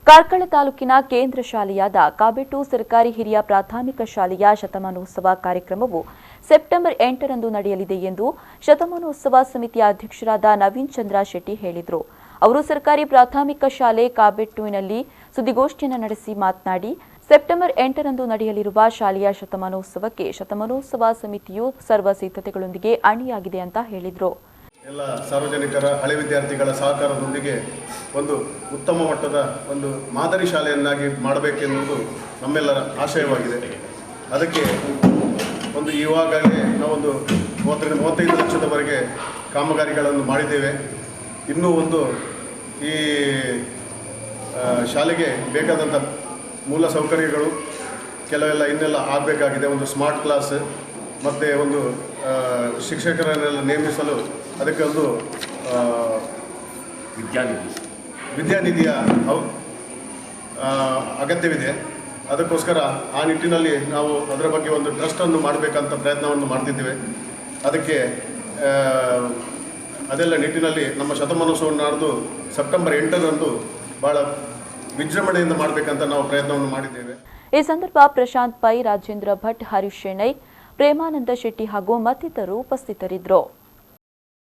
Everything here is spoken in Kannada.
ಕಾರ್ಕಳ ತಾಲೂಕಿನ ಕೇಂದ್ರ ಶಾಲೆಯಾದ ಕಾಬೆಟ್ಟು ಸರ್ಕಾರಿ ಹಿರಿಯ ಪ್ರಾಥಮಿಕ ಶಾಲೆಯ ಶತಮಾನೋತ್ಸವ ಕಾರ್ಯಕ್ರಮವು ಸೆಪ್ಟೆಂಬರ್ 8ರಂದು ನಡೆಯಲಿದೆ ಎಂದು ಶತಮಾನೋತ್ಸವ ಸಮಿತಿಯ ಅಧ್ಯಕ್ಷರಾದ ನವೀನ್ ಚಂದ್ರ ಶೆಟ್ಟಿ ಹೇಳಿದರು. ಅವರು ಸರ್ಕಾರಿ ಪ್ರಾಥಮಿಕ ಶಾಲೆ ಕಾಬೆಟ್ಟುವಿನಲ್ಲಿ ಸುದ್ದಿಗೋಷ್ಠಿಯನ್ನು ನಡೆಸಿ ಮಾತನಾಡಿ, ಸೆಪ್ಟೆಂಬರ್ 8ರಂದು ನಡೆಯಲಿರುವ ಶಾಲೆಯ ಶತಮಾನೋತ್ಸವಕ್ಕೆ ಶತಮಾನೋತ್ಸವ ಸಮಿತಿಯು ಸರ್ವ ಸಿದ್ಧತೆಗಳೊಂದಿಗೆ ಅಣಿಯಾಗಿದೆ ಅಂತ ಹೇಳಿದರು. ಎಲ್ಲ ಸಾರ್ವಜನಿಕರ ಹಳೆ ವಿದ್ಯಾರ್ಥಿಗಳ ಸಹಕಾರದೊಂದಿಗೆ ಒಂದು ಉತ್ತಮ ಮಟ್ಟದ ಒಂದು ಮಾದರಿ ಶಾಲೆಯನ್ನಾಗಿ ಮಾಡಬೇಕೆನ್ನುವುದು ನಮ್ಮೆಲ್ಲರ ಆಶಯವಾಗಿದೆ. ಅದಕ್ಕೆ ಒಂದು ಈವಾಗಲೇ ನಾವೊಂದು 30-35 ಲಕ್ಷದವರೆಗೆ ಕಾಮಗಾರಿಗಳನ್ನು ಮಾಡಿದ್ದೇವೆ. ಇನ್ನೂ ಒಂದು ಈ ಶಾಲೆಗೆ ಬೇಕಾದಂಥ ಮೂಲ ಸೌಕರ್ಯಗಳು ಕೆಲವೆಲ್ಲ ಇನ್ನೆಲ್ಲ ಆಗಬೇಕಾಗಿದೆ. ಒಂದು ಸ್ಮಾರ್ಟ್ ಕ್ಲಾಸ್ ಮತ್ತು ಒಂದು ಶಿಕ್ಷಕರನ್ನೆಲ್ಲ ನೇಮಿಸಲು ಅದಕ್ಕೆ ಒಂದು ವಿದ್ಯಾನಿಧಿಯ ಅಗತ್ಯವಿದೆ. ಅದಕ್ಕೋಸ್ಕರ ಆ ನಿಟ್ಟಿನಲ್ಲಿ ನಾವು ಅದರ ಬಗ್ಗೆ ಒಂದು ಟ್ರಸ್ಟನ್ನು ಮಾಡಬೇಕಂತ ಪ್ರಯತ್ನವನ್ನು ಮಾಡ್ತಿದ್ದೇವೆ. ಅದಕ್ಕೆ ಅದೆಲ್ಲ ನಿಟ್ಟಿನಲ್ಲಿ ನಮ್ಮ ಶತಮಾನೋತ್ಸವ ನಾಡ್ದು ಸೆಪ್ಟೆಂಬರ್ 8ರಂದು ಭಾಳ ವಿಜೃಂಭಣೆಯಿಂದ ಮಾಡಬೇಕಂತ ನಾವು ಪ್ರಯತ್ನವನ್ನು ಮಾಡಿದ್ದೇವೆ. ಈ ಸಂದರ್ಭ ಪ್ರಶಾಂತ್ ಪೈ, ರಾಜೇಂದ್ರ ಭಟ್, ಹರೀಶ್ ಶೆಣೈ, ಪ್ರೇಮಾನಂದ ಶೆಟ್ಟಿ ಹಾಗೂ ಮತ್ತಿತರರು ಉಪಸ್ಥಿತರಿದ್ದರು.